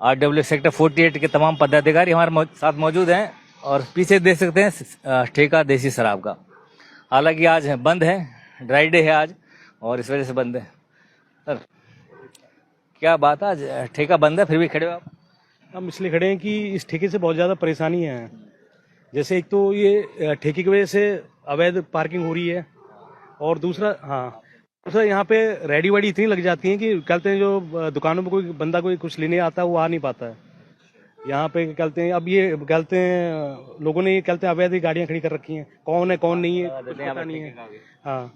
RW sector 48 के तमाम पदाधिकारी हमारे साथ मौजूद हैं और पीछे देख सकते हैं ठेका देसी शराब का। हालांकि आज बंद है, ड्राई डे है आज और इस वजह से बंद है। सर क्या बात है, आज ठेका बंद है फिर भी खड़े हो आप? हम इसलिए खड़े हैं कि इस ठेके से बहुत ज़्यादा परेशानी है। जैसे एक तो ये ठेके की वजह से अवैध पार्किंग हो रही है और दूसरा यहाँ पे रेडी वेडी इतनी लग जाती है कि कहते हैं जो दुकानों में कोई बंदा कोई कुछ लेने आता है वो आ नहीं पाता है। यहाँ पे कहते हैं अब ये कहते हैं लोगों ने ये कहते हैं अवैध गाड़ियाँ खड़ी कर रखी हैं, कौन है कौन नहीं है कुछ पता नहीं है। हाँ,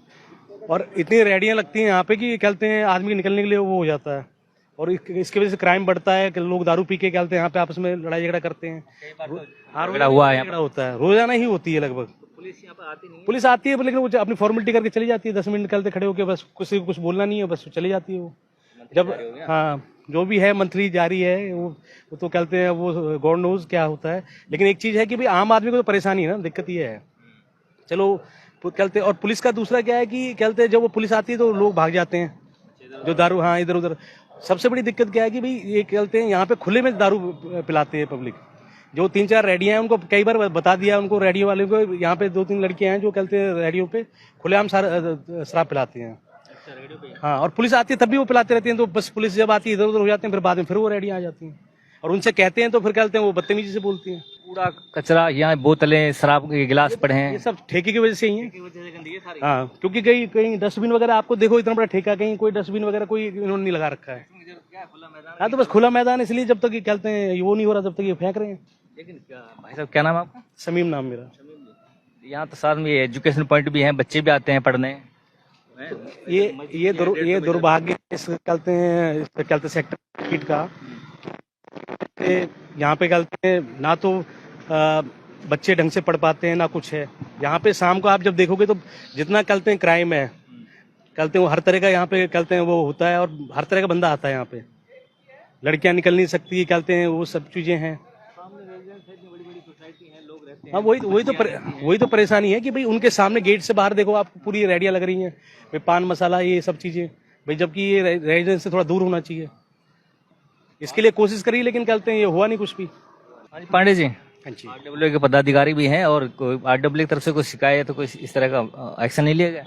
और इतनी रेडियाँ लगती हैं यहाँ पे कि कहते हैं आदमी निकलने के लिए वो हो जाता है और इसकी वजह से क्राइम बढ़ता है कि लोग दारू पी के कहते हैं यहाँ पे आपस में लड़ाई झगड़ा करते हैं। झगड़ा होता है, रोजाना ही होती है लगभग। पुलिस यहाँ पे आती नहीं, पुलिस आती है लेकिन वो अपनी फॉर्मेलिटी करके चली जाती है। 10 मिनट निकलते खड़े होकर बस किसी को कुछ बोलना नहीं है, बस चली जाती है वो। जब जो भी है मंथली जारी है वो तो कहते हैं वो गॉड नोज क्या होता है। लेकिन एक चीज है कि भाई आम आदमी को तो परेशानी है ना, दिक्कत ये है। चलो कहते और पुलिस का दूसरा क्या है कि कहते जब वो पुलिस आती है तो लोग भाग जाते हैं जो दारू इधर उधर। सबसे बड़ी दिक्कत क्या है कि भाई ये कहते हैं यहाँ पे खुले में दारू पिलाते हैं पब्लिक। जो 3-4 रेडियां हैं उनको कई बार बता दिया उनको, रेडियो वाले को, यहाँ पे 2-3 लड़कियां हैं जो कहते हैं रेडियो पे खुलेआम शराब पिलाती हैं। हाँ, और पुलिस आती है तब भी वो पिलाते रहते हैं। तो बस पुलिस जब आती है इधर उधर हो जाते हैं, फिर बाद में फिर वो रेडियां आ जाती हैं और उनसे कहते हैं तो फिर कहते हैं वो बदतमीजी से बोलती हैं। कूड़ा कचरा यहाँ बोतलें शराब के गिलास पड़े हैं, ये सब ठेके की वजह से ही है। हाँ, क्योंकि कहीं डस्टबिन वगैरह आपको देखो, इतना बड़ा ठेका कहीं कोई डस्टबिन वगैरह कोई इन्होंने नहीं लगा रखा है। हाँ, तो बस खुला मैदान इसलिए जब तक ये कहते हैं वो नहीं हो रहा तब तक ये फेंक रहे हैं। लेकिन भाई साहब क्या नाम है आपका? समीम नाम मेरा। यहाँ तो साथ में एजुकेशन पॉइंट भी है, बच्चे भी आते हैं पढ़ने। ये दुर्भाग्य कहते हैं सेक्टर 8 का। यहाँ पे कहते हैं ना तो बच्चे ढंग से पढ़ पाते हैं ना कुछ है। यहाँ पे शाम को आप जब देखोगे तो जितना कहते हैं क्राइम है, कहते हैं वो हर तरह का यहाँ पे कहते हैं वो होता है और हर तरह का बंदा आता है यहाँ पे। लड़कियां निकल नहीं सकती, कहते हैं वो सब चीजें हैं। हाँ, वही तो परेशानी है कि भाई उनके सामने गेट से बाहर देखो आपको पूरी रेडियां लग रही हैं, भाई पान मसाला ये सब चीजें, भाई जबकि ये रेजिडेंस से थोड़ा दूर होना चाहिए। इसके लिए कोशिश करी लेकिन कहते हैं ये हुआ नहीं कुछ भी। पांडे जी, हाँ जी, RW के पदाधिकारी भी हैं और RW की तरफ से कोई शिकायत तो कोई इस तरह का एक्शन नहीं लिया गया?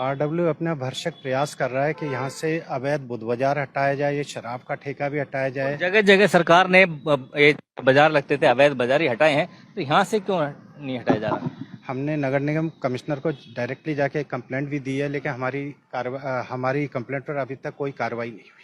RW अपना भरसक प्रयास कर रहा है कि यहाँ से अवैध बुध बाजार हटाया जाए, ये शराब का ठेका भी हटाया जाए। जगह जगह सरकार ने ये बाजार लगते थे अवैध बाजार ही हटाए हैं, तो यहाँ से क्यों नहीं हटाया जा रहा? हमने नगर निगम कमिश्नर को डायरेक्टली जाके कंप्लेंट भी दी है, लेकिन हमारी कंप्लेंट पर अभी तक कोई कार्रवाई नहीं हुई।